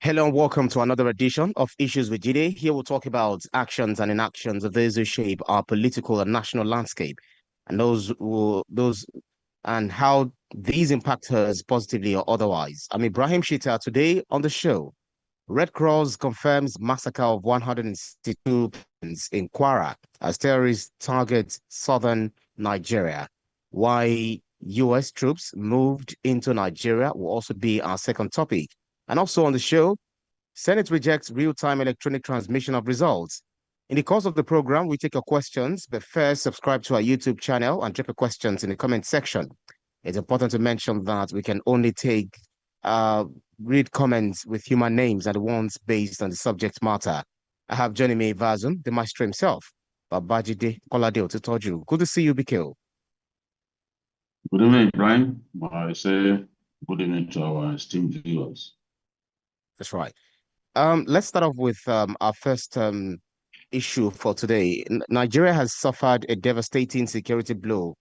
Hello and welcome to another edition of Issues with Jide. Here we'll talk about actions and inactions of those who shape our political and national landscape, and those and how these impact us positively or otherwise. I'm Ibrahim Shita. Today on the show, Red Cross confirms massacre of 162 persons in Kwara as terrorists target southern Nigeria. Why U.S. troops moved into Nigeria will also be our second topic. And also on the show, Senate rejects real-time electronic transmission of results. In the course of the program, we take your questions, but first subscribe to our YouTube channel and drop your questions in the comment section. It's important to mention that we can only read comments with human names and the ones based on the subject matter. I have joining me Vazun, the maestro himself, Babajide Kolade Otutoju. Good to see you, Bikil. Good evening, Brian. I say good evening to our esteemed viewers. That's right. Let's start off with our first issue for today. Nigeria has suffered a devastating security blow,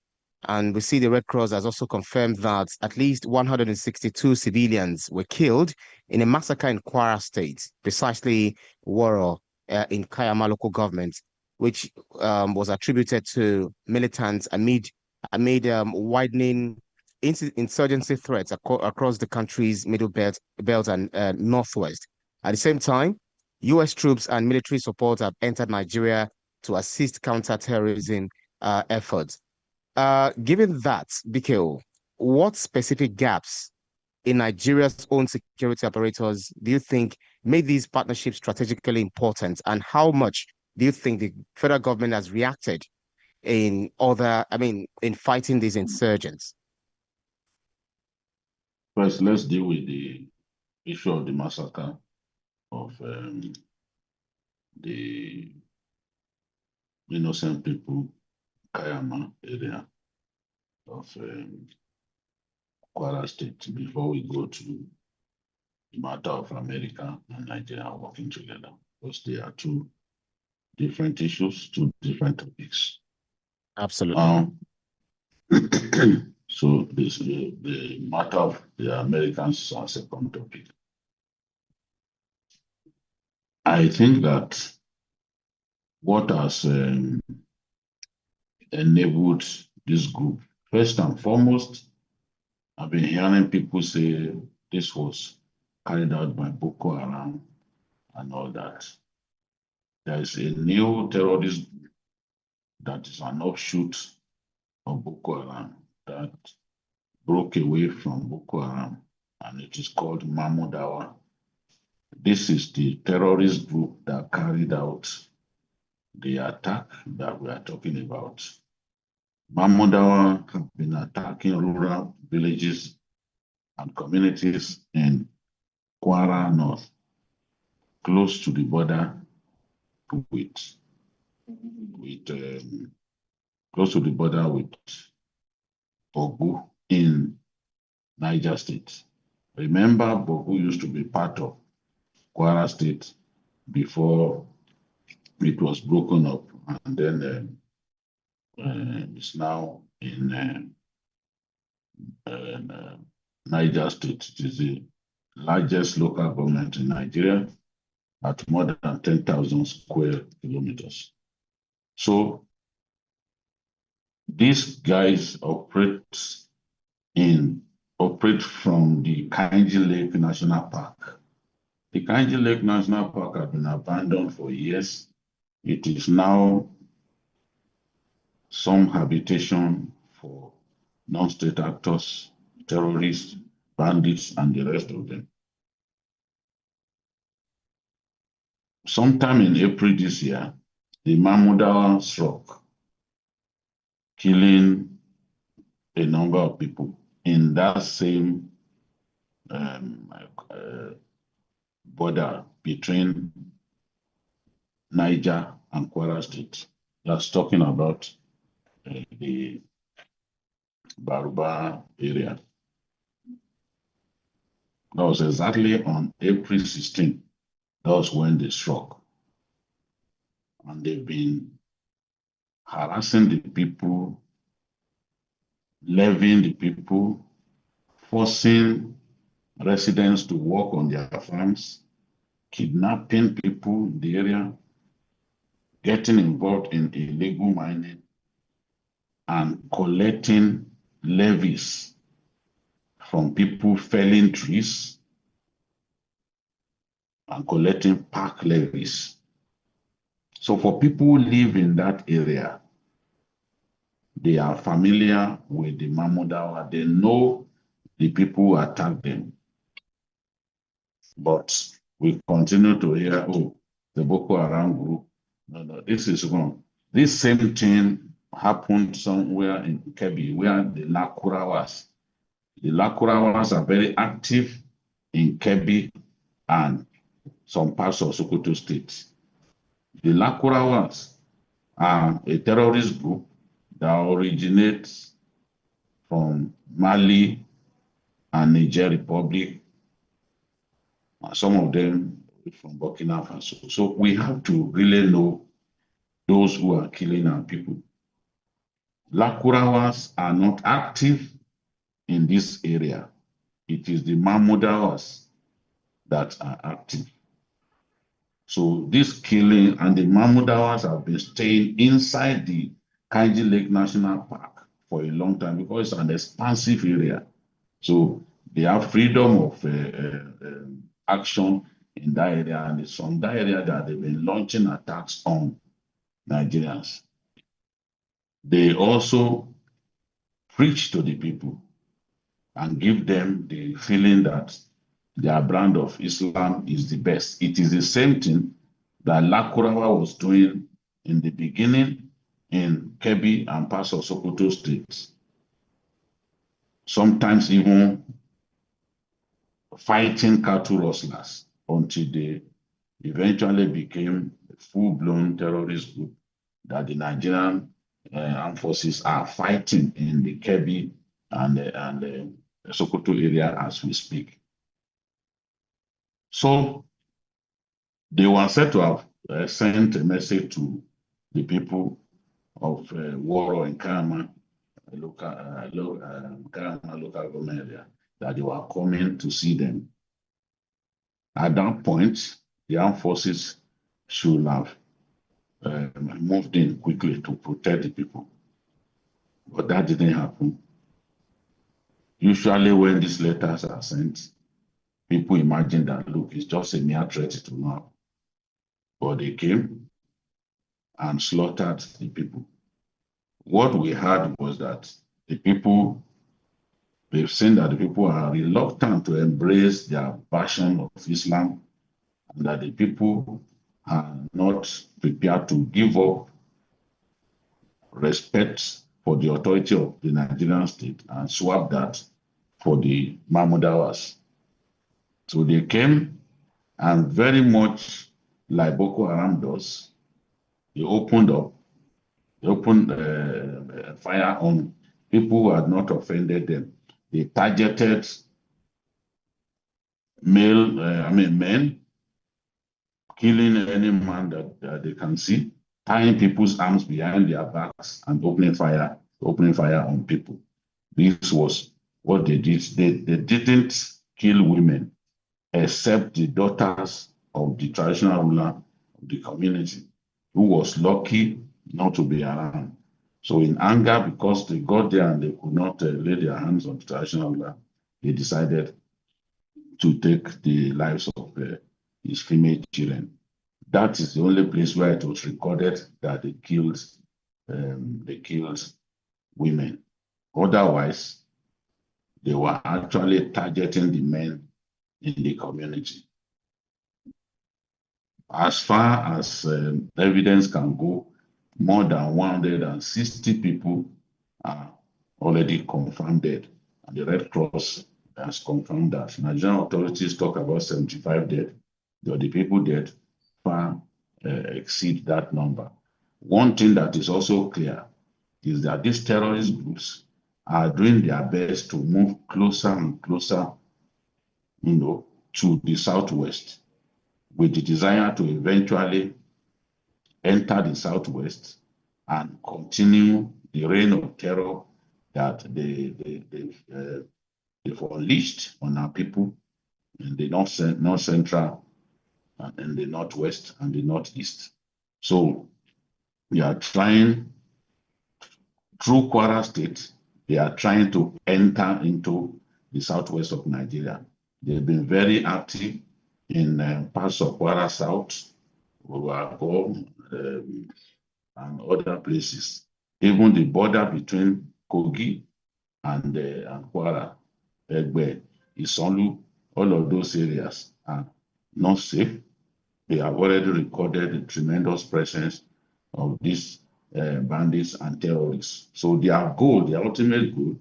and we see the Red Cross has also confirmed that at least 162 civilians were killed in a massacre in Kwara State, precisely Woro, in Kayama local government, which was attributed to militants amid widening insurgency threats across the country's middle belt and northwest. At the same time, U.S. troops and military support have entered Nigeria to assist counter-terrorism efforts. Given that, BKO, what specific gaps in Nigeria's own security apparatus do you think made these partnerships strategically important, and how much do you think the federal government has reacted in fighting these insurgents? First, let's deal with the issue of the massacre of the innocent people, Kayama area of Kwara State, before we go to the matter of America and Nigeria working together, because they are two different issues, two different topics. Absolutely. So this the matter of the Americans are second topic. I think that what has enabled this group, first and foremost, I've been hearing people say this was carried out by Boko Haram and all that. There is a new terrorist that is an offshoot of Boko Haram that broke away from Boko Haram, and it is called Mamudawa. This is the terrorist group that carried out the attack that we are talking about. Mamudawa have been attacking rural villages and communities in Kwara North, close to the border with Bogu in Niger State. Remember, Bogu used to be part of Kwara State before it was broken up, and then it's now in Niger State. It is the largest local government in Nigeria at more than 10,000 square kilometers. So these guys operate from the Kainji Lake National Park. The Kainji Lake National Park has been abandoned for years. It is now some habitation for non-state actors, terrorists, bandits, and the rest of them. Sometime in April this year, the Mamudawa struck, killing a number of people in that same border between Niger and Kwara State. That's talking about the Baruba area. That was exactly on April 16th. That was when they struck. And they've been harassing the people, levying the people, forcing residents to work on their farms, kidnapping people in the area, getting involved in illegal mining, and collecting levies from people felling trees and collecting park levies. So for people who live in that area, they are familiar with the Mamudawa. They know the people who attack them. But we continue to hear, oh, the Boko Haram group. No, this is wrong. This same thing happened somewhere in Kebbi, where the Lakurawas. The Lakurawas are very active in Kebbi and some parts of Sokoto State. The Lakurawas are a terrorist group that originates from Mali and Niger Republic, and some of them from Burkina Faso. So we have to really know those who are killing our people. Lakurawas are not active in this area. It is the Mamudawas that are active. So this killing, and the Mamudawas have been staying inside the Kainji Lake National Park for a long time because it's an expansive area. So they have freedom of action in that area, and it's from that area that they've been launching attacks on Nigerians. They also preach to the people and give them the feeling that their brand of Islam is the best. It is the same thing that Lakurawa was doing in the beginning in Kebbi and parts of Sokoto states. Sometimes even fighting cattle rustlers until they eventually became a full-blown terrorist group that the Nigerian armed forces are fighting in the Kebbi and the Sokoto area as we speak. So they were said to have sent a message to the people of Woro and Kama local government area that they were coming to see them. At that point, the armed forces should have moved in quickly to protect the people. But that didn't happen. Usually when these letters are sent, people imagine that, look, it's just a mere threat to now. But they came and slaughtered the people. What we heard was that the people, they've seen that the people are reluctant to embrace their version of Islam, and that the people are not prepared to give up respect for the authority of the Nigerian state and swap that for the Mahmudawas. So they came, and very much like Boko Haram does, they opened fire on people who had not offended them. They targeted men, killing any man that they can see, tying people's arms behind their backs and opening fire on people. This was what they did. They didn't kill women, except the daughters of the traditional ruler of the community, who was lucky not to be around. So in anger, because they got there and they could not lay their hands on the traditional ruler, they decided to take the lives of his female children. That is the only place where it was recorded that they killed women. Otherwise, they were actually targeting the men in the community. As far as evidence can go, more than 160 people are already confirmed dead, and the Red Cross has confirmed that. Nigerian authorities talk about 75 dead, but the people dead far exceed that number. One thing that is also clear is that these terrorist groups are doing their best to move closer and closer, to the southwest, with the desire to eventually enter the southwest and continue the reign of terror that they've unleashed on our people in the north central in the northwest and the northeast. So we are trying, through Kwara State, they are trying to enter into the southwest of Nigeria. They've been very active in parts of Kwara South, Owako, and other places. Even the border between Kogi and Kwara, Egbe, Isonlu, all of those areas are not safe. They have already recorded the tremendous presence of these bandits and terrorists. So their goal, their ultimate goal,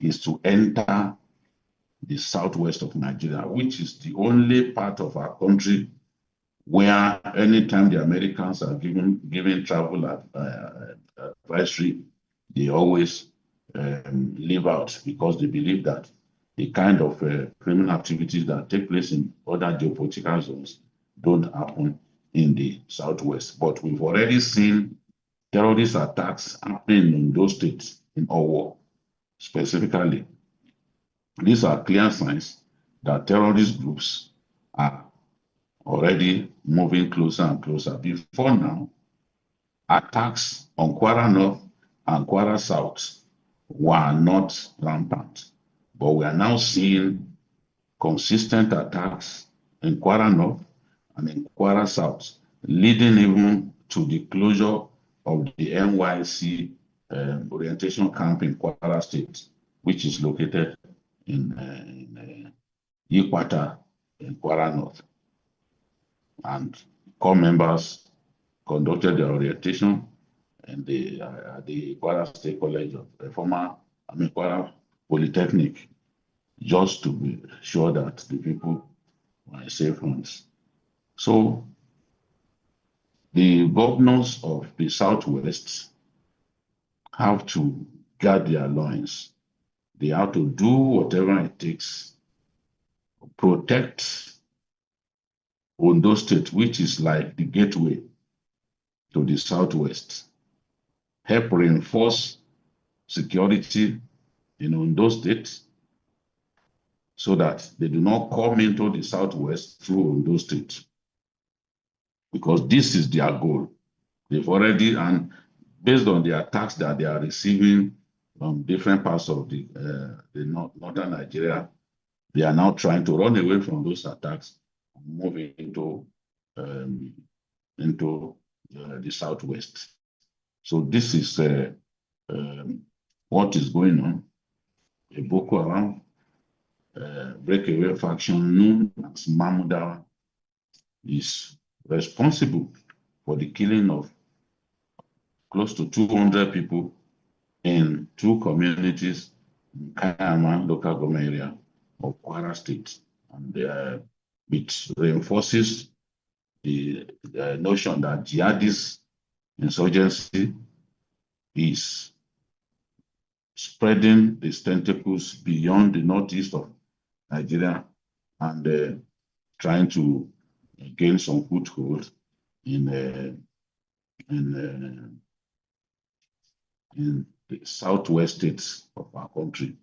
is to enter the southwest of Nigeria, which is the only part of our country where anytime the Americans are giving travel advisory, they always leave out because they believe that the kind of criminal activities that take place in other geopolitical zones don't happen in the southwest. But we've already seen terrorist attacks happening in those states, in Owo specifically. These are clear signs that terrorist groups are already moving closer and closer. Before now, attacks on Kwara North and Kwara South were not rampant, but we are now seeing consistent attacks in Kwara North and in Kwara South, leading even to the closure of the NYC orientation camp in Kwara State, which is located in Ikwata in Kwara North. And core members conducted their orientation and at the Kwara State College of Kwara Polytechnic, just to be sure that the people were in safe hands. So the governors of the Southwest have to guard their loins. They have to do whatever it takes to protect Ondo State, which is like the gateway to the Southwest, help reinforce security in Ondo State so that they do not come into the Southwest through Ondo State, because this is their goal. They've already, and based on the attacks that they are receiving from different parts of the northern Nigeria, they are now trying to run away from those attacks and move into the Southwest. So this is what is going on. A Boko Haram breakaway faction known as Mahmuda is responsible for the killing of close to 200 people in two communities in Kayama local government area of Kwara State. And it reinforces the notion that jihadist insurgency is spreading its tentacles beyond the northeast of Nigeria and trying to gain some foothold in the southwest states of our country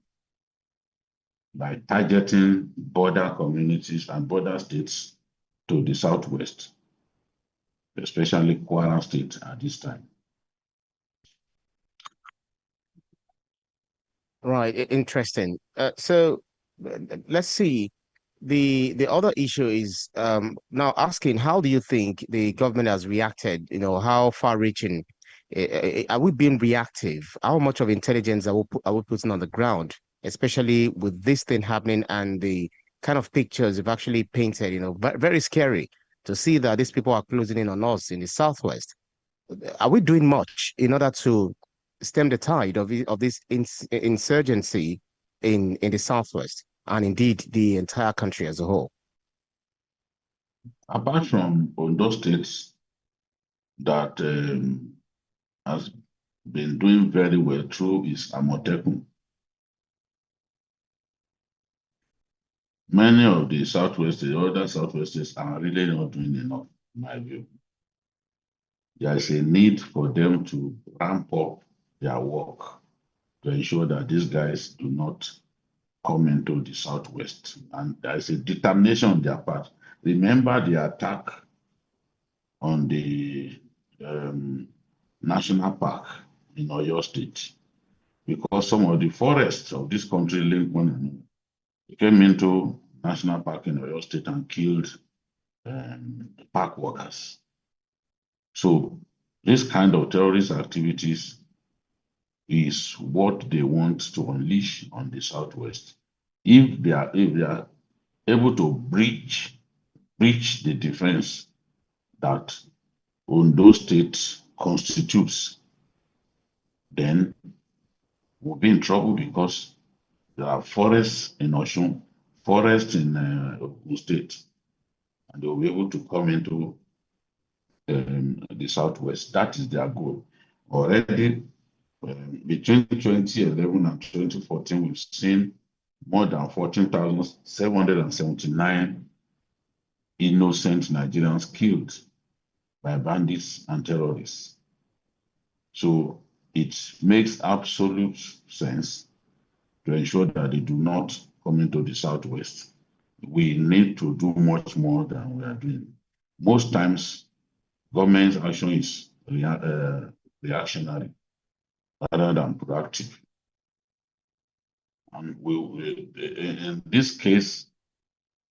by targeting border communities and border states to the southwest, especially Kwara State at this time. Right, interesting. So let's see. The other issue is now asking, how do you think the government has reacted? You know, how far-reaching are we being reactive? How much of intelligence are we putting on the ground, especially with this thing happening and the kind of pictures you've actually painted? You know, very scary to see that these people are closing in on us in the southwest. Are we doing much in order to stem the tide of this insurgency in the southwest and indeed the entire country as a whole? Apart from Ondo states that has been doing very well through its Amotekun, many of the other southwest states are really not doing enough, in my view. There is a need for them to ramp up their work to ensure that these guys do not come into the southwest. And there is a determination on their part. remember the attack on the national park in Oyo State, because some of the forests of this country linked one another. They came into national park in Oyo State and killed park workers. So this kind of terrorist activities is what they want to unleash on the Southwest. If they are able to breach the defense that Ondo State constitutes, then we'll be in trouble, because there are forests in Osun, forests in Ogun State, and they'll be able to come into the Southwest. That is their goal. Already between 2011 and 2014, we've seen more than 14,779 innocent Nigerians killed by bandits and terrorists. So it makes absolute sense to ensure that they do not come into the Southwest. We need to do much more than we are doing. Most times, government's action is reactionary rather than proactive. And in this case,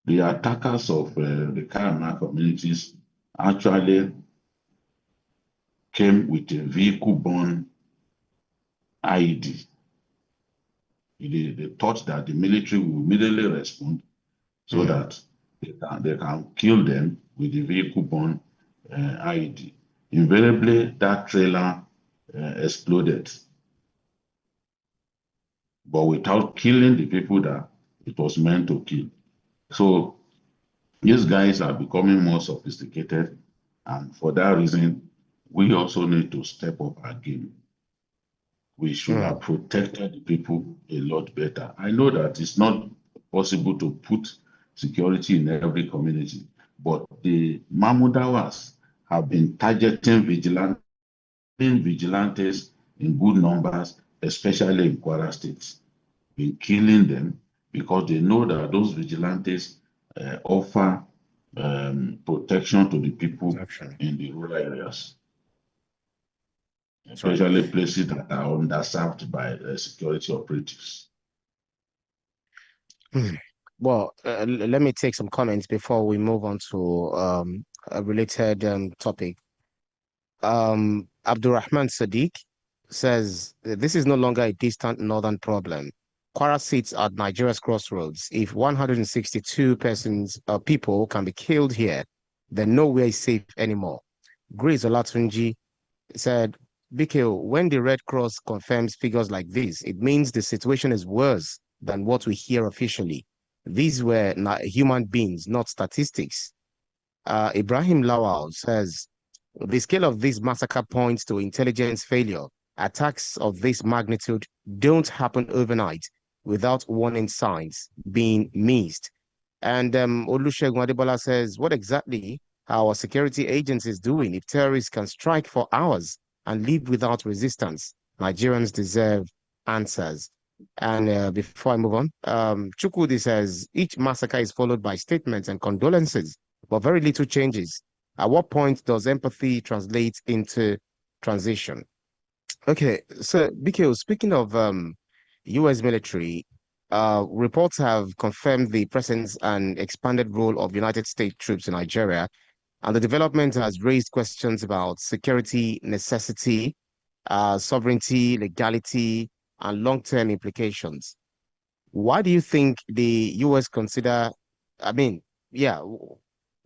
the attackers of the Karama communities actually came with a vehicle-borne IED. They thought that the military will immediately respond so that they can kill them with the vehicle-borne IED. Invariably, that trailer exploded, but without killing the people that it was meant to kill. So these guys are becoming more sophisticated, and for that reason, we also need to step up our game. We should have protected the people a lot better. I know that it's not possible to put security in every community, but the Mahmudawas have been targeting vigilantes in good numbers, especially in Kwara State, been killing them because they know that those vigilantes offer protection to the people in the rural areas, especially places that are underserved by security operatives. Well, let me take some comments before we move on to a related topic. Abdurrahman Sadiq says this is no longer a distant northern problem. Kwara sits at Nigeria's crossroads. If 162 people can be killed here, then nowhere is safe anymore. Grace Olatunji said, BKO, when the Red Cross confirms figures like this, it means the situation is worse than what we hear officially. These were not human beings, not statistics. Ibrahim Lawal says, the scale of this massacre points to intelligence failure. Attacks of this magnitude don't happen overnight without warning signs being missed. And Olusegun Adebola says, what exactly are our security agencies doing if terrorists can strike for hours and live without resistance? Nigerians deserve answers. And before I move on, Chukwudi says, each massacre is followed by statements and condolences, but very little changes. At what point does empathy translate into transition? Okay, so BKO, speaking of US military, reports have confirmed the presence and expanded role of United States troops in Nigeria, and the development has raised questions about security necessity, sovereignty, legality, and long-term implications. Why do you think the US consider, I mean, yeah,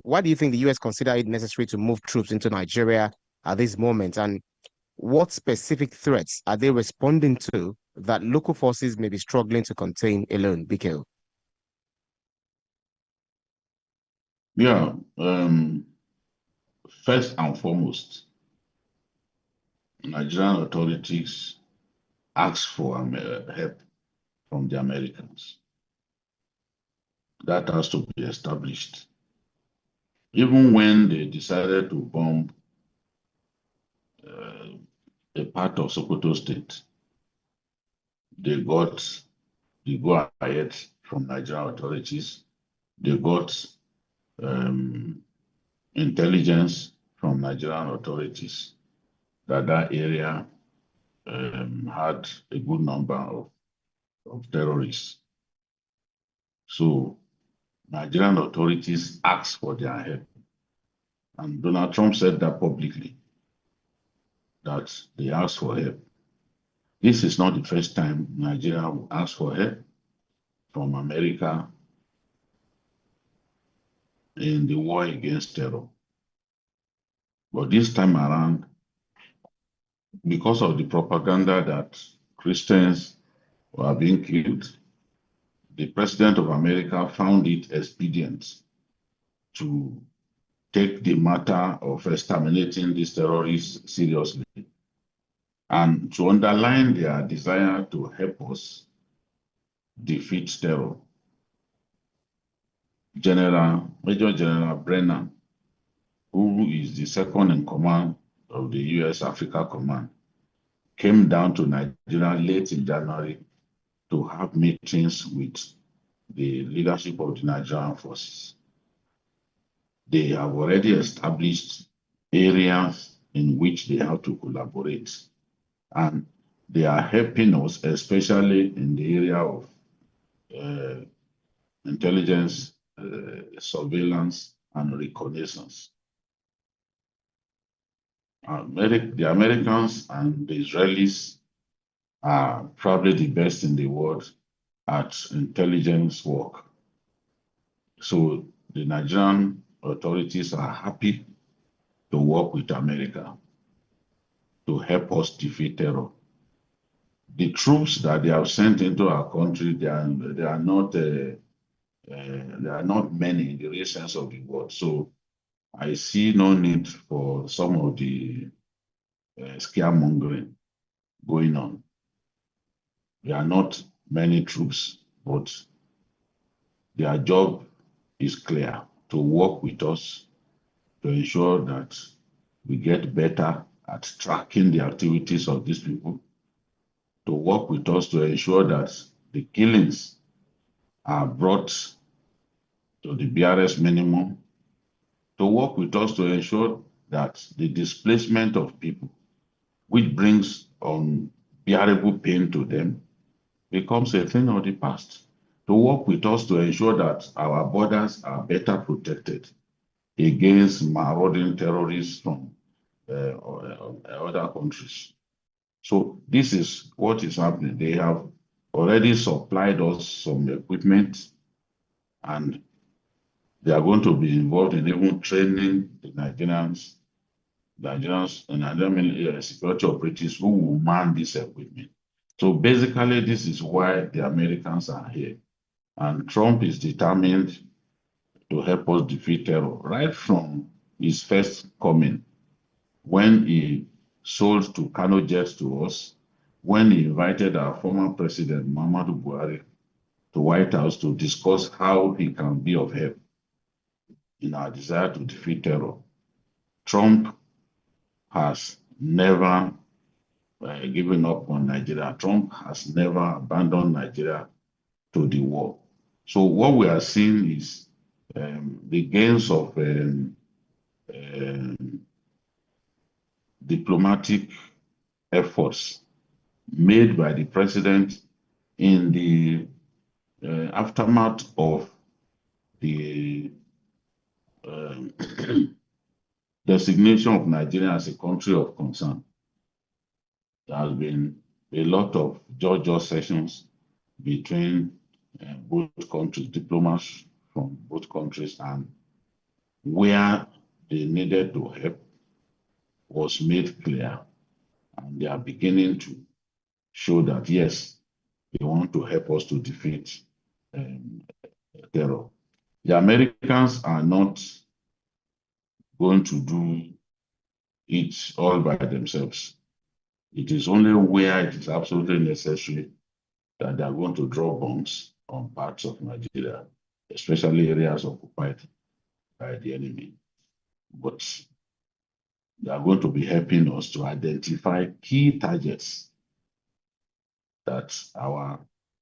why do you think the US consider it necessary to move troops into Nigeria at this moment? And what specific threats are they responding to that local forces may be struggling to contain alone, BKO? Yeah, first and foremost, Nigerian authorities ask for help from the Americans. That has to be established. Even when they decided to bomb a part of Sokoto State, they got the go-ahead from Nigerian authorities. They got intelligence from Nigerian authorities that that area had a good number of terrorists. So Nigerian authorities asked for their help. And Donald Trump said that publicly, that they asked for help. This is not the first time Nigeria will ask for help from America in the war against terror. But this time around, because of the propaganda that Christians were being killed, the President of America found it expedient to take the matter of exterminating these terrorists seriously and to underline their desire to help us defeat terror. Major General Brennan, who is the second in command of the U.S. Africa Command, came down to Nigeria late in January to have meetings with the leadership of the Nigerian forces. They have already established areas in which they have to collaborate, and they are helping us, especially in the area of intelligence, surveillance, and reconnaissance. The Americans and the Israelis are probably the best in the world at intelligence work. So the Nigerian authorities are happy to work with America to help us defeat terror. The troops that they have sent into our country, they are not many in the real sense of the word. So I see no need for some of the scaremongering going on. There are not many troops, but their job is clear: to work with us to ensure that we get better at tracking the activities of these people, to work with us to ensure that the killings are brought to the barest minimum, to work with us to ensure that the displacement of people, which brings unbearable pain to them, becomes a thing of the past, to work with us to ensure that our borders are better protected against marauding terrorists from other countries. So this is what is happening. They have already supplied us some equipment, and they are going to be involved in even training the Nigerian security operatives who will man this equipment. So basically, this is why the Americans are here. And Trump is determined to help us defeat terror right from his first coming, when he sold to Kano Jets to us, when he invited our former president, Muhammadu Buhari, to White House to discuss how he can be of help in our desire to defeat terror. Trump has never given up on Nigeria. Trump has never abandoned Nigeria to the war. So what we are seeing is the gains of diplomatic efforts made by the president in the aftermath of the designation of Nigeria as a country of concern. There has been a lot of judicial sessions between both countries, diplomats from both countries, and where they needed to help was made clear, and they are beginning to show that yes, they want to help us to defeat terror. The Americans are not going to do it all by themselves. It is only where it is absolutely necessary that they are going to draw bombs on parts of Nigeria, especially areas occupied by the enemy. But they are going to be helping us to identify key targets that our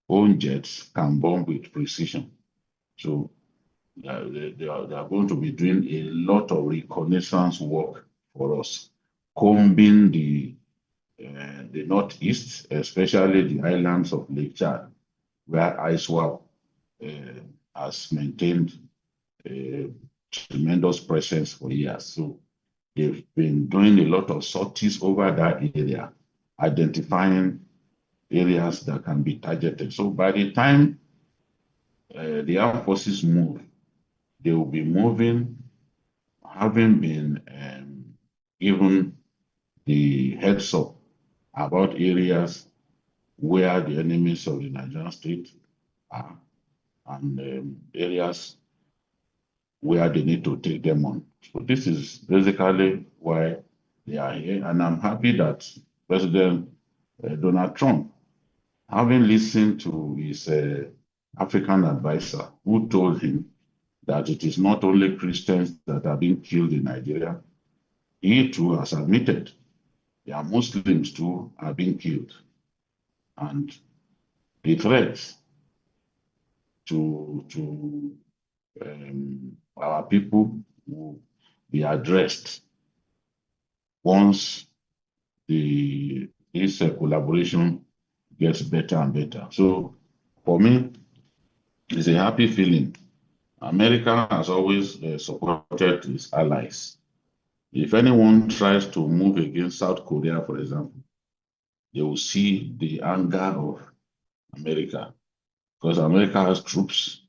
own jets can bomb with precision. So they are going to be doing a lot of reconnaissance work for us, combing the northeast, especially the islands of Lake Chad, where ISWAP has maintained a tremendous presence for years. So they've been doing a lot of sorties over that area, identifying areas that can be targeted. So by the time the armed forces move, they will be moving, having been given the heads up about areas where the enemies of the Nigerian state are and areas where they need to take them on. So this is basically why they are here. And I'm happy that President Donald Trump, having listened to his African advisor, who told him that it is not only Christians that are being killed in Nigeria, he too has admitted there are Muslims too are being killed. And the threats to our people will be addressed once this collaboration gets better and better. So for me, it's a happy feeling. America has always supported its allies. If anyone tries to move against South Korea, for example, they will see the anger of America because America has troops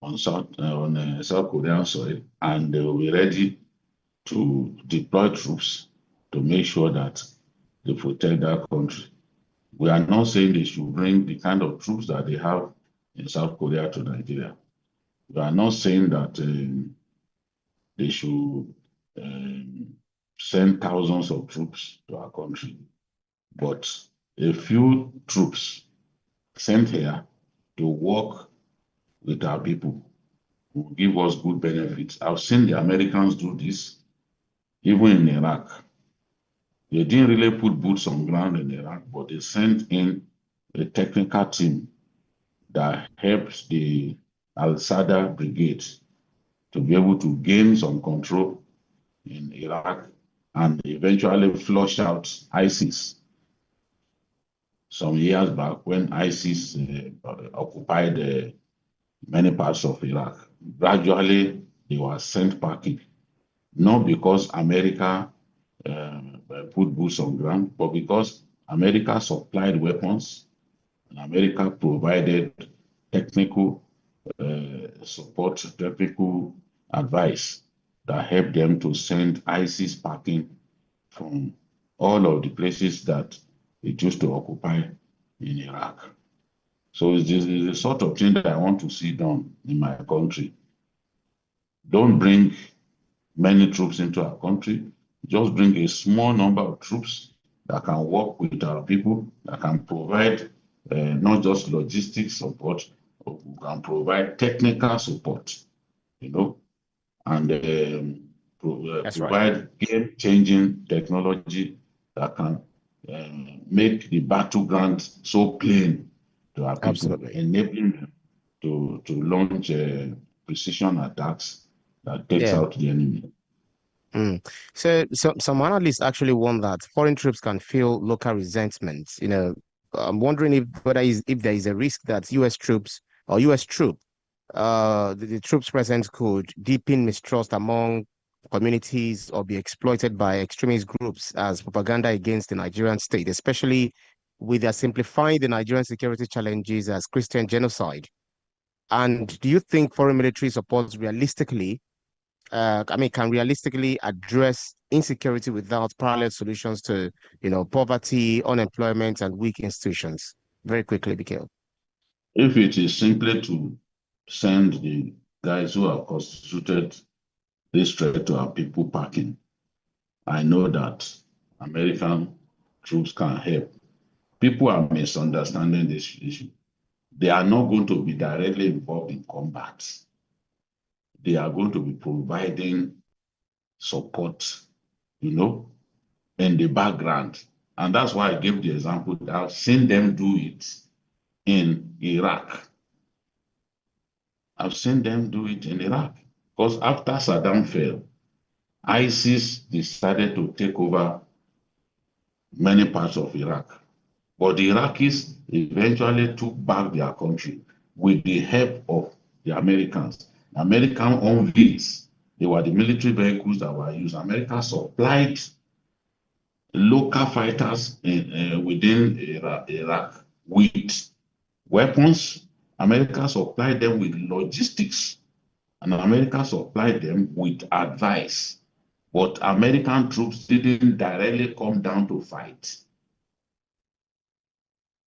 on South Korean soil, and they will be ready to deploy troops to make sure that they protect that country. We are not saying they should bring the kind of troops that they have in South Korea to Nigeria. We are not saying that they should send thousands of troops to our country, but a few troops sent here to work with our people will give us good benefits. I've seen the Americans do this, even in Iraq. They didn't really put boots on ground in Iraq, but they sent in a technical team that helped the Al-Sadr brigade to be able to gain some control in Iraq and eventually flush out ISIS some years back when ISIS occupied many parts of Iraq. Gradually, they were sent packing, not because America put boots on ground, but because America supplied weapons and America provided technical support, technical advice that helped them to send ISIS packing from all of the places that it used to occupy in Iraq. So it's the sort of thing that I want to see done in my country. Don't bring many troops into our country. Just bring a small number of troops that can work with our people, that can provide not just logistics support, but can provide technical support, you know, and That's right. provide game-changing technology that can make the battleground so plain to our people, Absolutely. enabling them to launch precision attacks that takes Yeah. out the enemy. So some analysts actually warn that foreign troops can feel local resentment. I'm wondering if there is a risk that U.S. troops or U.S. troop, the troops present could deepen mistrust among communities or be exploited by extremist groups as propaganda against the Nigerian state, especially with their simplifying the Nigerian security challenges as Christian genocide. And do you think foreign military support realistically can realistically address insecurity without parallel solutions to, poverty, unemployment, and weak institutions? Very quickly, Mikhail. If it is simply to send the guys who have constituted this threat to our people packing, I know that American troops can help. People are misunderstanding this issue. They are not going to be directly involved in combat. They are going to be providing support, you know, in the background. And that's why I gave the example that I've seen them do it in Iraq. I've seen them do it in Iraq. Because after Saddam fell, ISIS decided to take over many parts of Iraq. But the Iraqis eventually took back their country with the help of the Americans. American Humvees, they were the military vehicles that were used. America supplied local fighters within Iraq with weapons. America supplied them with logistics, and America supplied them with advice. But American troops didn't directly come down to fight.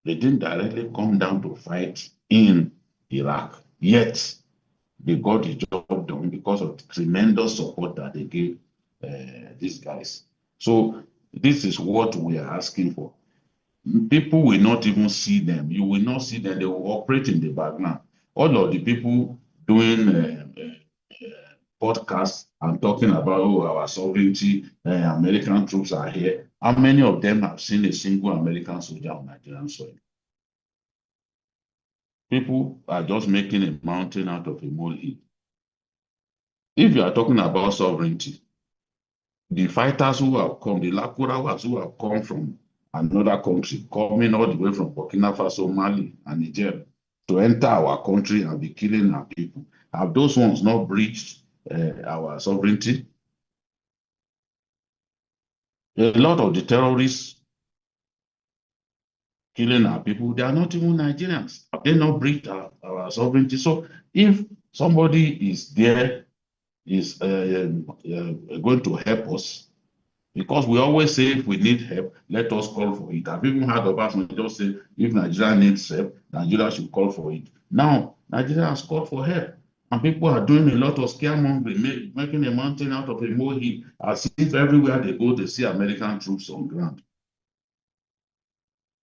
They didn't directly come down to fight in Iraq. Yet, they got the job done because of the tremendous support that they gave these guys. So, this is what we are asking for. People will not even see them. You will not see them. They will operate in the background. All of the people doing podcasts and talking about our sovereignty, American troops are here. How many of them have seen a single American soldier on Nigerian soil? People are just making a mountain out of a molehill. If you are talking about sovereignty, the fighters who have come, the Lakurawas who have come from another country, coming all the way from Burkina Faso, Mali, and Niger to enter our country and be killing our people, have those ones not breached our sovereignty? A lot of the terrorists killing our people, they are not even Nigerians. Have they not breached our sovereignty? So if somebody is there, is going to help us, because we always say if we need help, let us call for it. I've even heard of us just say if Nigeria needs help, Nigeria should call for it. Now, Nigeria has called for help, and people are doing a lot of scaremongering, making a mountain out of a molehill, as if everywhere they go, they see American troops on ground.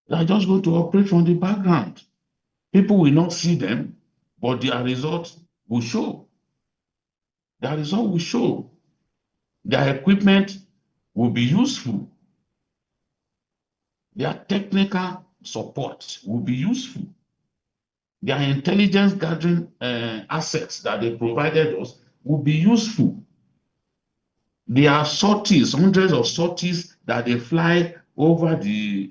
They are just going to operate from the background. People will not see them, but their results will show. Their result will show. Their equipment will be useful. Their technical support will be useful. Their intelligence gathering assets that they provided us will be useful. Their sorties, hundreds of sorties that they fly over the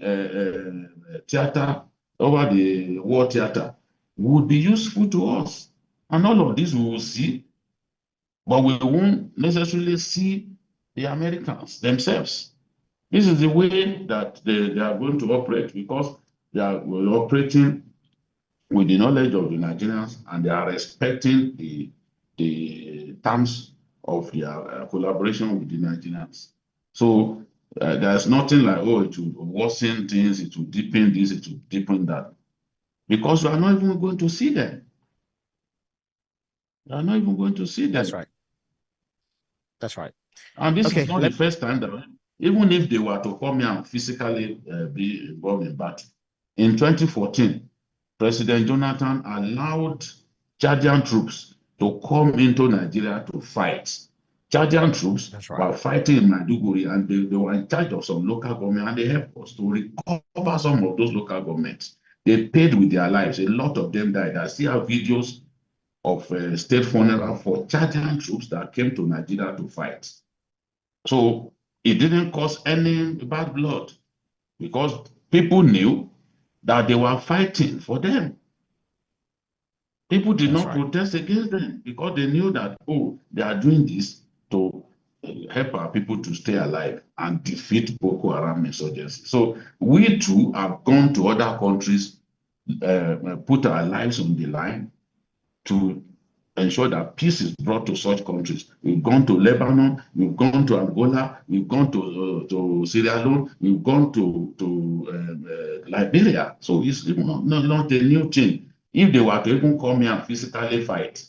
theater, over the war theater, would be useful to us. And all of this we will see, but we won't necessarily see the Americans themselves. This is the way that they are going to operate, because they are operating with the knowledge of the Nigerians, and they are respecting the terms of their collaboration with the Nigerians. So there's nothing like, oh, it will worsen things, it will deepen this, it will deepen that, because you are not even going to see them. You are not even going to see them. That's right. That's right. And this Okay, is not the first time that, even if they were to come here and physically be involved in battle. In 2014, President Jonathan allowed Chadian troops to come into Nigeria to fight. Chadian troops that's right. were fighting in Maiduguri, and they were in charge of some local government, and they helped us to recover some of those local governments. They paid with their lives. A lot of them died. I still have videos of state funeral for Chadian troops that came to Nigeria to fight. So it didn't cause any bad blood, because people knew that they were fighting for them. People did That's not right. protest against them, because they knew that, oh, they are doing this to help our people to stay alive and defeat Boko Haram insurgency. So we too have gone to other countries, put our lives on the line to ensure that peace is brought to such countries. We've gone to Lebanon, we've gone to Angola, we've gone to Sierra Leone, we've gone to Liberia. So it's not a new thing. If they were to even come here and physically fight,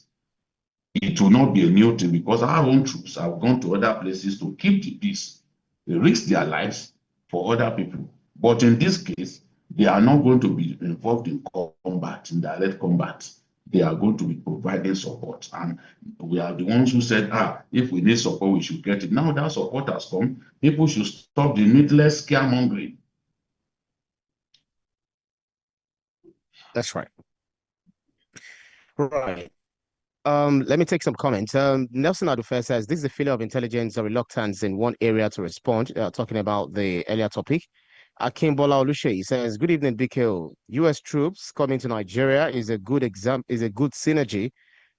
it will not be a new thing, because our own troops have gone to other places to keep the peace. They risk their lives for other people. But in this case, they are not going to be involved in combat, in direct combat. They are going to be providing support. And we are the ones who said, if we need support, we should get it. Now that support has come, people should stop the needless scaremongering. That's right. Right. Let me take some comments. Nelson Adufe says this is a failure of intelligence or reluctance in one area to respond. Talking about the earlier topic. Akimbola Oluseyi says, "Good evening, BKO. U.S. troops coming to Nigeria is a good synergy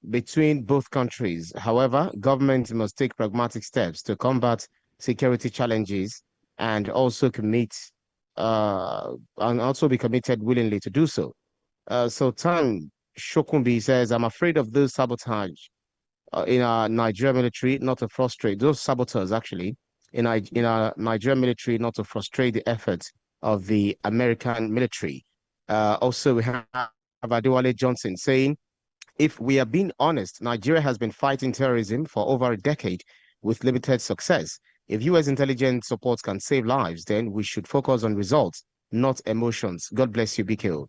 between both countries. However, government must take pragmatic steps to combat security challenges and also be committed willingly to do so." Sultan Shokumbi says, "I'm afraid of those sabotage in our Nigerian military, not to frustrate those saboteurs actually in our Nigerian military, not to frustrate the efforts of the American military." Also, we have Adewale Johnson saying, "If we are being honest, Nigeria has been fighting terrorism for over a decade with limited success. If U.S. intelligence support can save lives, then we should focus on results, not emotions. God bless you, BKO."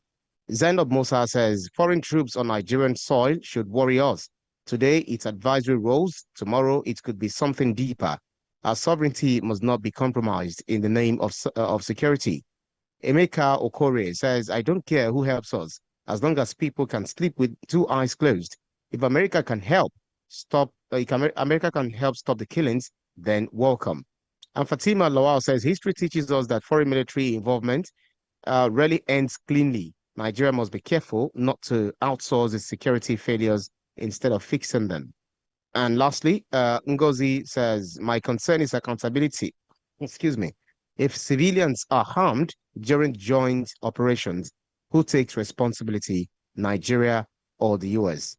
Zainab Musa says, "Foreign troops on Nigerian soil should worry us. Today, it's advisory roles. Tomorrow, it could be something deeper. Our sovereignty must not be compromised in the name of security." Emeka Okore says, "I don't care who helps us, as long as people can sleep with two eyes closed. If America can help America can help stop the killings, then welcome." And Fatima Lawal says, "History teaches us that foreign military involvement rarely ends cleanly. Nigeria must be careful not to outsource its security failures instead of fixing them." And lastly, Ngozi says, "My concern is accountability. Excuse me. If civilians are harmed during joint operations, who takes responsibility, Nigeria or the US?"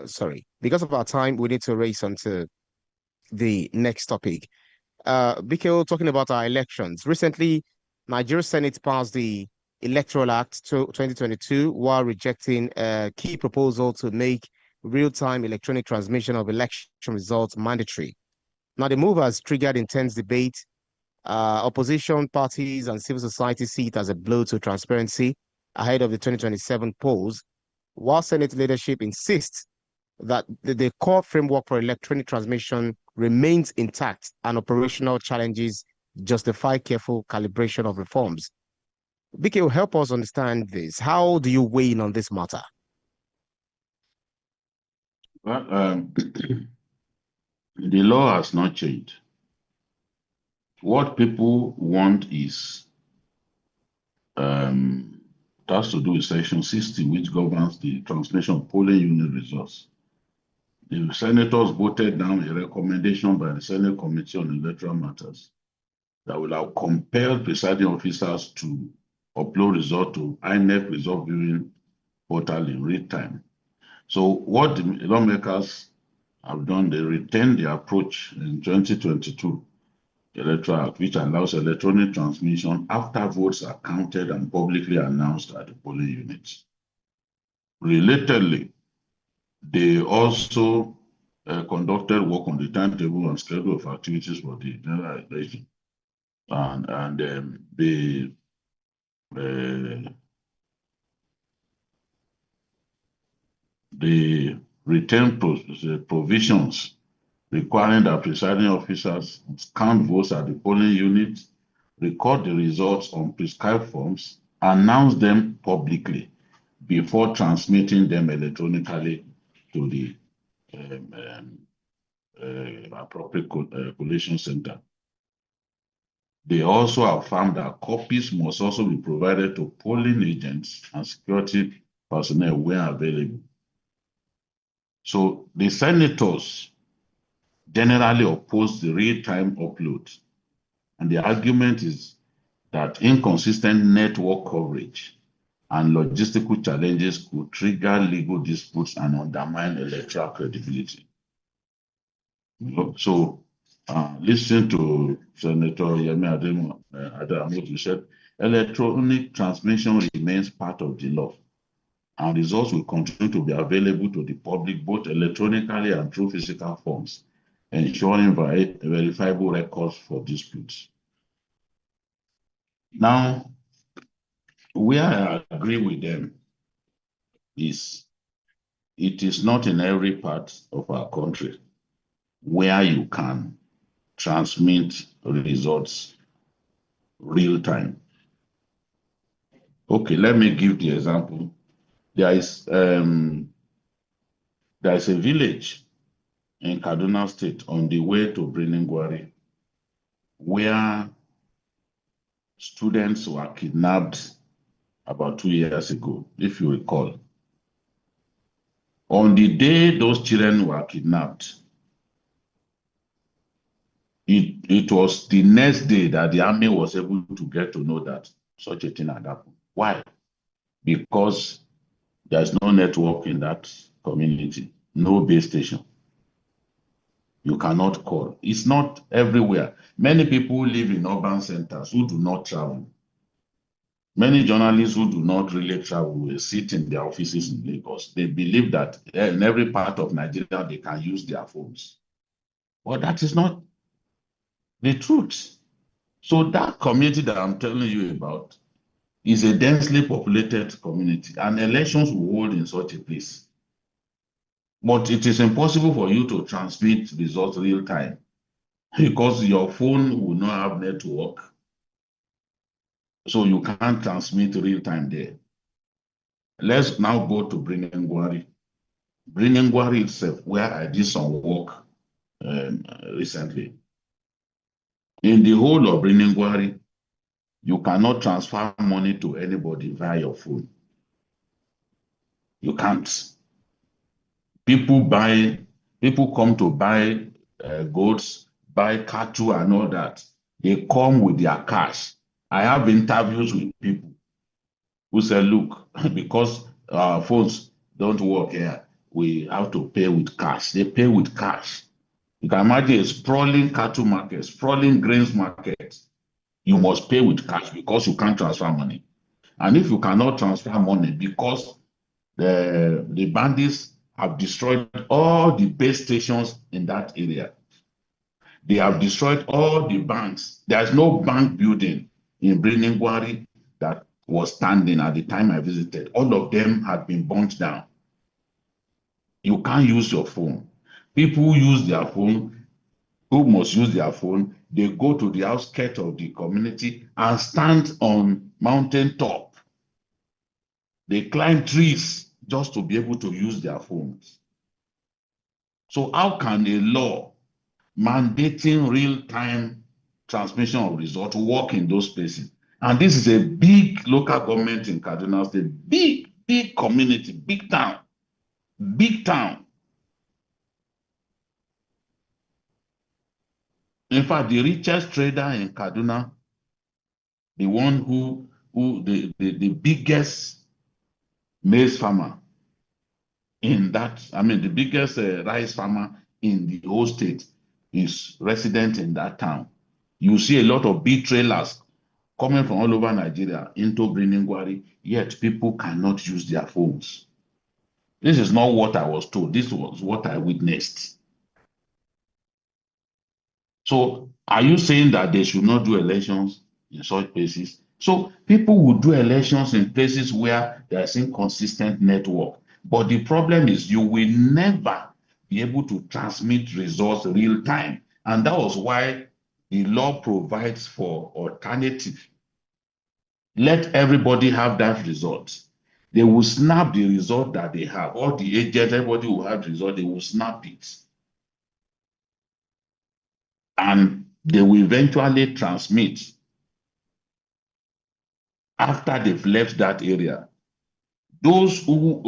Sorry, because of our time, we need to race on to the next topic. BKO, talking about our elections. Recently, Nigeria Senate passed the Electoral Act 2022 while rejecting a key proposal to make real-time electronic transmission of election results mandatory. Now, the move has triggered intense debate. Opposition parties and civil society see it as a blow to transparency ahead of the 2027 polls, while Senate leadership insists that the core framework for electronic transmission remains intact and operational challenges justify careful calibration of reforms. BK will help us understand this. How do you weigh in on this matter? Well, the law has not changed. What people want is it has to do with Section 60, which governs the transmission of polling unit results. The senators voted down a recommendation by the Senate Committee on Electoral Matters that will have compelled presiding officers to upload results to INEC result viewing portal in real time. So what the lawmakers have done, they retained the approach in 2022 Electoral Act, which allows electronic transmission after votes are counted and publicly announced at the polling units. Relatedly, they also conducted work on the timetable and schedule of activities for the general election. And they retain provisions requiring that presiding officers count votes at the polling unit, record the results on prescribed forms, announce them publicly before transmitting them electronically to the appropriate collation center. They also affirm that copies must also be provided to polling agents and security personnel where available. So the senators generally oppose the real-time upload. And the argument is that inconsistent network coverage and logistical challenges could trigger legal disputes and undermine electoral credibility. So, listening to Senator Yemi Adamu, who said, electronic transmission remains part of the law, and results will continue to be available to the public both electronically and through physical forms, ensuring verifiable records for disputes. Now, where I agree with them is it is not in every part of our country where you can transmit results real time. Okay, let me give the example. There is a village in Kaduna State on the way to Briningwari where students were kidnapped about 2 years ago, if you recall. On the day those children were kidnapped, it was the next day that the army was able to get to know that such a thing had happened. Why? Because there's no network in that community, no base station. You cannot call. It's not everywhere. Many people live in urban centers who do not travel. Many journalists who do not really travel will sit in their offices in Lagos. They believe that in every part of Nigeria they can use their phones. But that is not the truth. So that community that I'm telling you about is a densely populated community, and elections will hold in such a place. But it is impossible for you to transmit results real time because your phone will not have network. So you can't transmit real time there. Let's now go to Briningwari. Briningwari itself, where I did some work recently. In the whole of Briningwari, you cannot transfer money to anybody via your phone. You can't. People come to buy goods, buy cattle and all that. They come with their cash. I have interviews with people who say, look, because our phones don't work here, we have to pay with cash. They pay with cash. You can imagine a sprawling cattle market, sprawling grains market. You must pay with cash because you can't transfer money. And if you cannot transfer money because the bandits have destroyed all the base stations in that area. They have destroyed all the banks. There's no bank building in Briningwari that was standing at the time I visited. All of them had been burnt down. You can't use your phone. People use their phone, who must use their phone, they go to the outskirts of the community and stand on mountain top. They climb trees just to be able to use their phones. So how can a law mandating real-time transmission of results work in those places? And this is a big local government in Kaduna State, big community, big town, big town. In fact, the richest trader in Kaduna, the one the biggest maize farmer in that, I mean, the biggest rice farmer in the whole state is resident in that town. You see a lot of big trailers coming from all over Nigeria into Briningwari, yet people cannot use their phones. This is not what I was told. This was what I witnessed. So are you saying that they should not do elections in such places? So people will do elections in places where there is inconsistent network. But the problem is you will never be able to transmit results real time. And that was why the law provides for alternative. Let everybody have that result. They will snap the result that they have. All the agents, everybody will have the result, they will snap it. And they will eventually transmit after they've left that area. Those who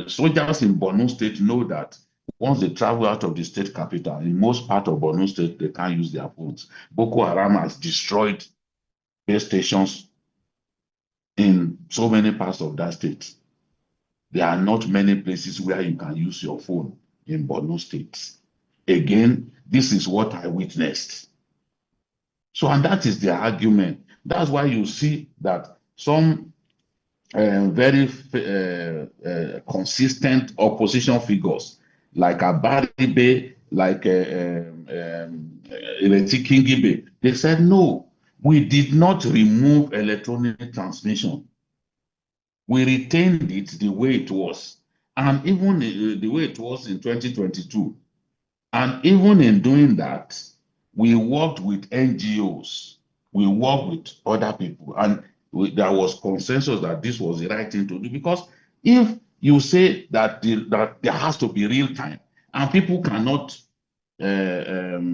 soldiers in Borno State know that once they travel out of the state capital, in most part of Borno State, they can't use their phones. Boko Haram has destroyed base stations in so many parts of that state. There are not many places where you can use your phone in Borno State. Again, this is what I witnessed. So, and that is the argument. That's why you see that some very consistent opposition figures like Abaribe, like Ireti Kingibe, they said, no, we did not remove electronic transmission. We retained it the way it was. And even the way it was in 2022. And even in doing that, we worked with NGOs. We worked with other people. And there was consensus that this was the right thing to do. Because if you say that, that there has to be real time and people cannot, they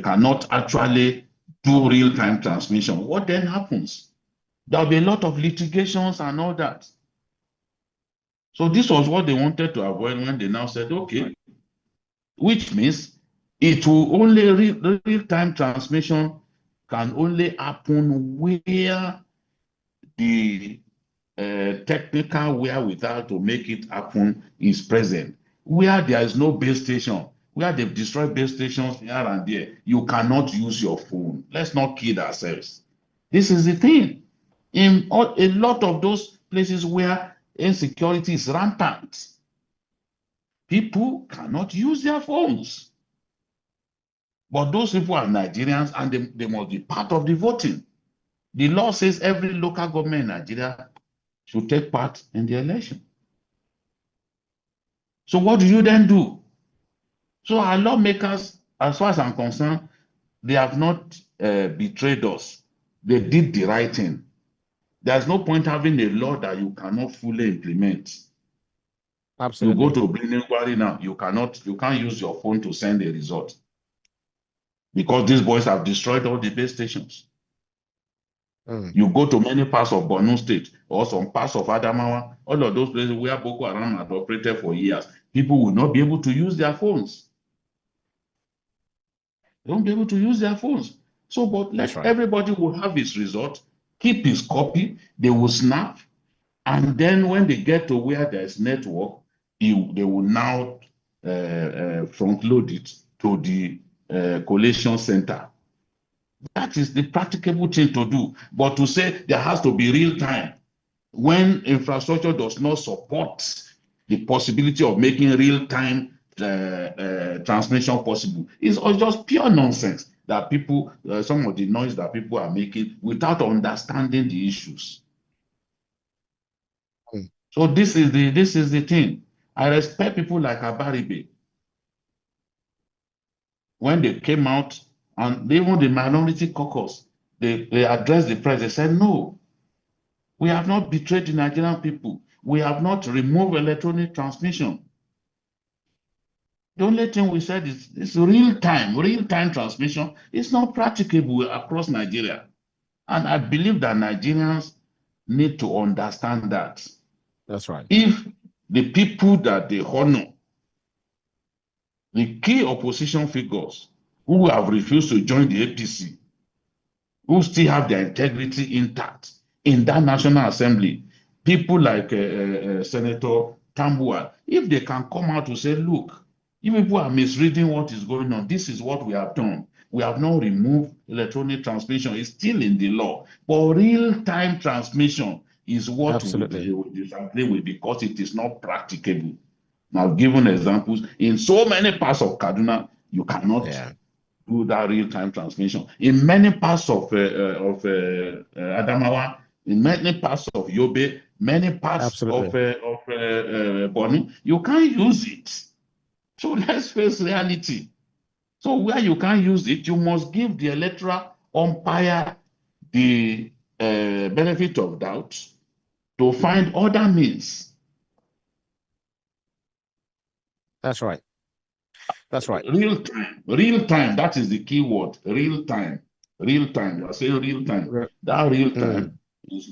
cannot actually do real time transmission, what then happens? There'll be a lot of litigations and all that. So this was what they wanted to avoid when they now said, okay, which means it will only real-time transmission can only happen where the technical wherewithal to make it happen is present. Where there is no base station, where they've destroyed base stations here and there, you cannot use your phone. Let's not kid ourselves. This is the thing. In a lot of those places where insecurity is rampant, people cannot use their phones. But those people are Nigerians and they must be part of the voting. The law says every local government in Nigeria should take part in the election. So what do you then do? So our lawmakers, as far as I'm concerned, they have not betrayed us. They did the right thing. There's no point having a law that you cannot fully implement. Absolutely. You go to Green Inquiry now, you can't use your phone to send a result because these boys have destroyed all the base stations. You go to many parts of Borno State or some parts of Adamawa, all of those places where Boko Haram had operated for years, people will not be able to use their phones. They won't be able to use their phones. So, but everybody will have his result, keep his copy, they will snap, and then when they get to where there's network, they will now front load it to the collation center. That is the practicable thing to do. But to say there has to be real time when infrastructure does not support the possibility of making real time transmission possible is just pure nonsense that people, some of the noise that people are making without understanding the issues. So this is the thing. I respect people like Abaribe. When they came out, and even the minority caucus, they addressed the press. They said, no, we have not betrayed the Nigerian people. We have not removed electronic transmission. The only thing we said is real-time transmission. It's not practicable across Nigeria. And I believe that Nigerians need to understand that. That's right. If the people that they honor, the key opposition figures who have refused to join the APC, who still have their integrity intact in that National Assembly, people like Senator Tambuwal, if they can come out to say, look, you people are misreading what is going on. This is what we have done. We have not removed electronic transmission. It's still in the law. But real-time transmission is what we disagree with because it is not practicable. Now, given examples, in so many parts of Kaduna, you cannot do that real-time transmission. In many parts of Adamawa, in many parts of Yobe, many parts of Borno, you can't use it. So let's face reality. So where you can't use it, you must give the electoral umpire the benefit of doubt to find other means. That's right. That's right. Real time. That is the key word. Real time. You are saying real time. That real time is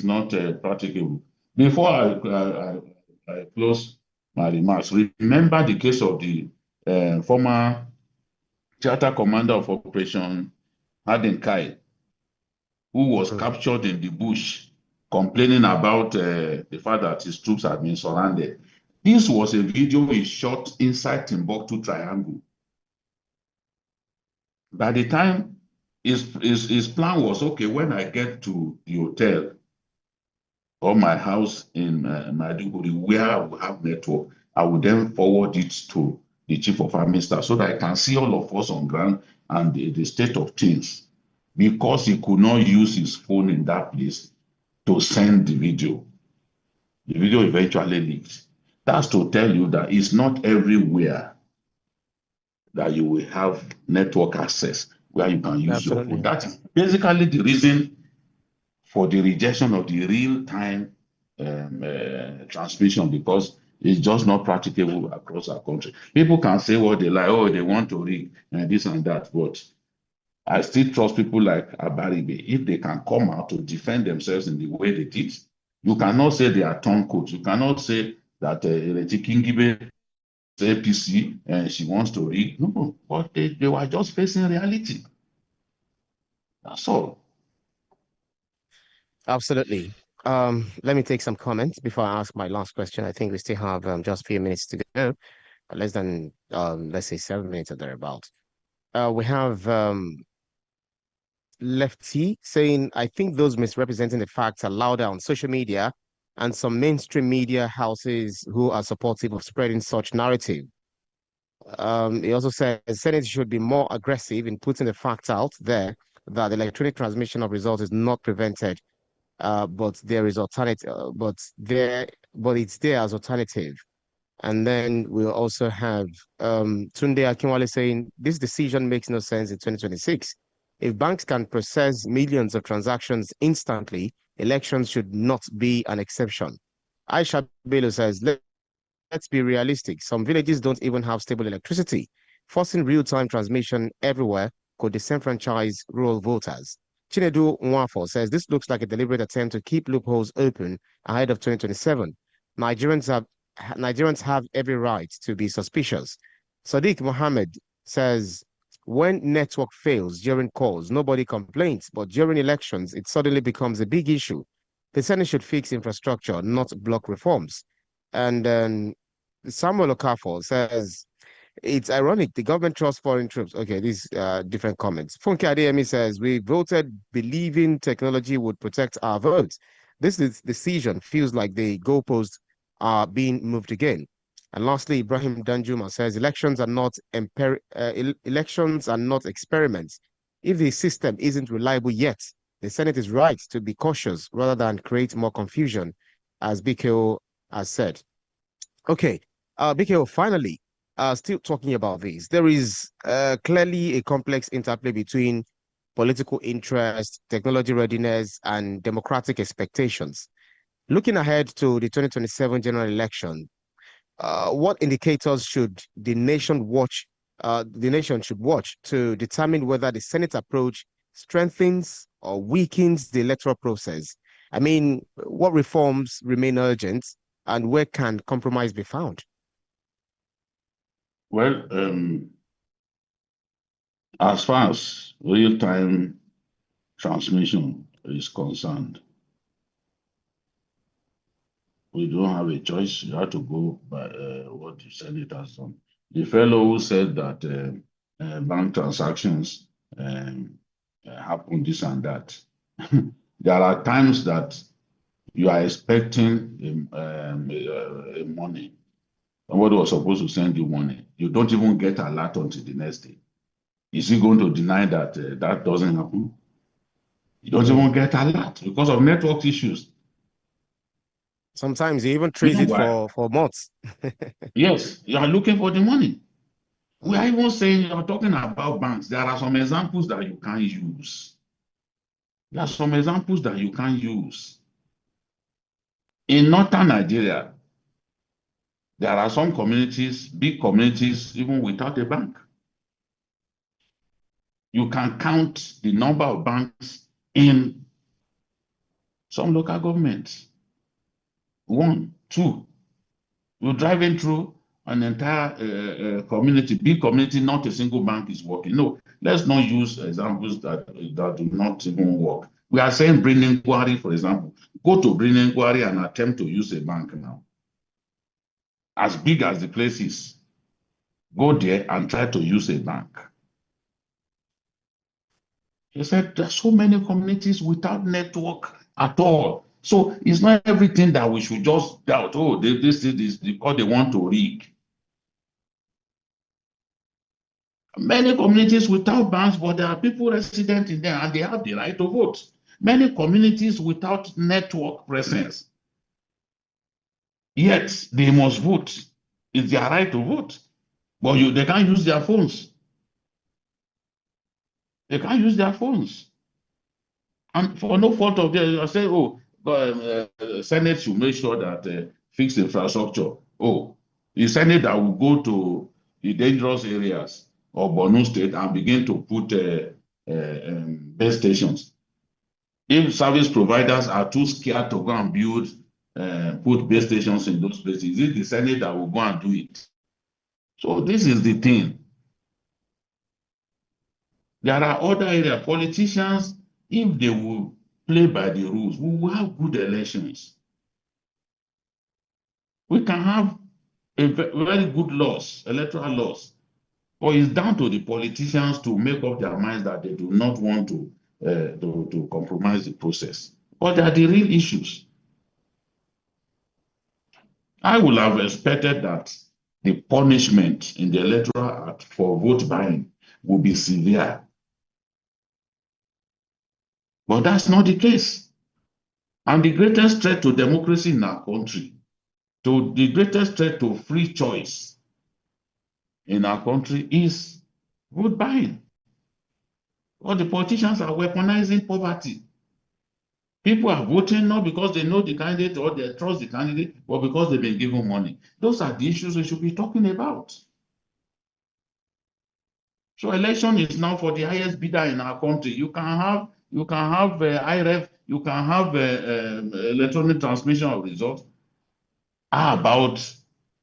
not practicable. Before I close my remarks, remember the case of the former theater commander of Operation Hardenkai, who was captured in the bush, complaining about the fact that his troops had been surrounded. This was a video he shot inside Timbuktu Triangle. By the time his plan was, okay, when I get to the hotel or my house in Maiduguri, where I will have network, I will then forward it to the chief of army staff so that I can see all of us on ground and the state of things. Because he could not use his phone in that place to send the video. The video eventually leaked. That's to tell you that it's not everywhere that you will have network access. where you can use your phone. Absolutely. That is basically the reason for the rejection of the real-time transmission, because it's just not practicable across our country. People can say what they like, oh, they want to rig and this and that, but I still trust people like Abaribe. If they can come out to defend themselves in the way they did, you cannot say they are turncoats. You cannot say that Ereti Kingibe APC and she wants to rig. No, but they were just facing reality. That's all. Absolutely. Let me take some comments before I ask my last question. I think we still have just a few minutes to go, less than let's say 7 minutes or thereabout. We have Lefty saying, I think those misrepresenting the facts are louder on social media and some mainstream media houses who are supportive of spreading such narrative. He also says Senate should be more aggressive in putting the facts out there that the electronic transmission of results is not prevented, but there is alternative, but it's there as alternative. And then we'll also have Tunde Akinwale saying this decision makes no sense in 2026. If banks can process millions of transactions instantly, elections should not be an exception. Aisha Bello says, let's be realistic. Some villages don't even have stable electricity. Forcing real-time transmission everywhere could disenfranchise rural voters. Chinedu Nwafo says this looks like a deliberate attempt to keep loopholes open ahead of 2027. Nigerians have Nigerians have every right to be suspicious. Sadiq Mohammed says when network fails during calls, nobody complains, but during elections, it suddenly becomes a big issue. The Senate should fix infrastructure, not block reforms. And then Samuel Okafor says, it's ironic the government trusts foreign troops. Okay, these different comments. Funke Adeyemi says, we voted believing technology would protect our votes. Decision feels like the goalposts are being moved again. And lastly, Ibrahim Danjuma says, elections are not experiments. If the system isn't reliable yet, the Senate is right to be cautious rather than create more confusion, as BKO has said. Okay, BKO, finally, still talking about this, there is clearly a complex interplay between political interest, technology readiness, and democratic expectations. Looking ahead to the 2027 general election, what indicators should the nation watch? The nation should watch to determine whether the Senate approach strengthens or weakens the electoral process. I mean, what reforms remain urgent, and where can compromise be found? Well, as far as real-time transmission is concerned, we don't have a choice. You have to go by what the Senate has done. The fellow who said that bank transactions happen this and that. There are times that you are expecting a money. Somebody was supposed to send you money. You don't even get alert until the next day. Is he going to deny that that doesn't happen? You don't even get alert because of network issues. Sometimes you even trace it Meanwhile, for months. yes, you are looking for the money. We are Mm. even saying, you're talking about banks. There are some examples that you can use. There are some examples that you can use. In northern Nigeria, there are some communities, big communities, even without a bank. You can count the number of banks in some local governments. One, two. You're driving through an entire community, big community, not a single bank is working. No, let's not use examples that do not even work. We are saying Brilliant Quarry, for example. Go to Brilliant Quarry and attempt to use a bank now. As big as the place is, go there and try to use a bank. He said there's so many communities without network at all. So it's not everything that we should just doubt. Oh, this is because they want to rig. Many communities without banks, but there are people resident in there and they have the right to vote. Many communities without network presence, yet they must vote. It's their right to vote, but they can't use their phones. They can't use their phones. And for no fault of theirs, I say, oh, Senate should make sure that fix infrastructure. Oh, the Senate that will go to the dangerous areas of Borno State and begin to put base stations. If service providers are too scared to go and build, put base stations in those places, is it the Senate that will go and do it? So this is the thing. There are other areas. Politicians, if they will play by the rules, we will have good elections. We can have a very good laws, electoral laws, but it's down to the politicians to make up their minds that they do not want to compromise the process. But they are the real issues. I would have expected that the punishment in the Electoral Act for vote buying would be severe. But that's not the case. And the greatest threat to democracy in our country, to the greatest threat to free choice in our country is vote buying. All the politicians are weaponizing poverty. People are voting not because they know the candidate or they trust the candidate, but because they've been given money. Those are the issues we should be talking about. So election is now for the highest bidder in our country. You can have IREF, you can have electronic transmission of results. How about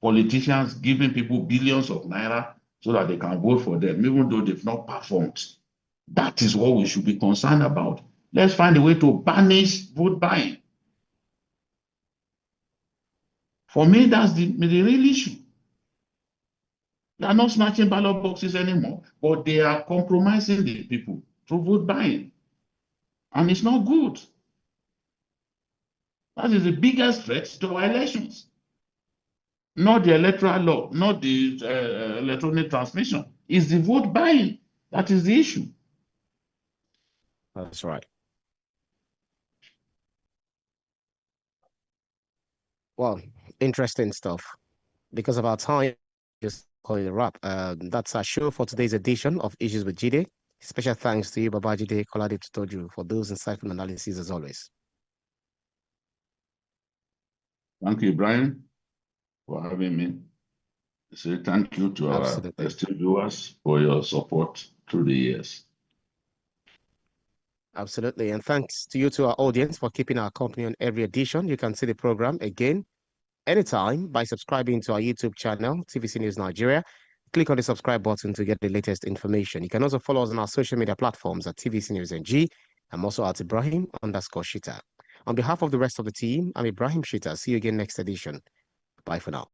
politicians giving people billions of naira so that they can vote for them, even though they've not performed? That is what we should be concerned about. Let's find a way to banish vote buying. For me, that's the real issue. They are not snatching ballot boxes anymore, but they are compromising the people through vote buying. And it's not good. That is the biggest threat to our elections. Not the electoral law, not the electronic transmission. It's the vote buying. That is the issue. That's right. Well, interesting stuff. Because of our time, just call it a wrap. That's our show for today's edition of Issues with Jide. Special thanks to you, Baba Jide Kolade Tutoju, for those insightful analyses as always. Thank you, Brian, for having me. Say thank you to our esteemed viewers for your support through the years. Absolutely. And thanks to you, to our audience, for keeping our company on every edition. You can see the program again anytime by subscribing to our YouTube channel, TVC News Nigeria. Click on the subscribe button to get the latest information. You can also follow us on our social media platforms at TVC News NG. I'm also at Ibrahim_Shita. On behalf of the rest of the team, I'm Ibrahim Shita. See you again next edition. Bye for now.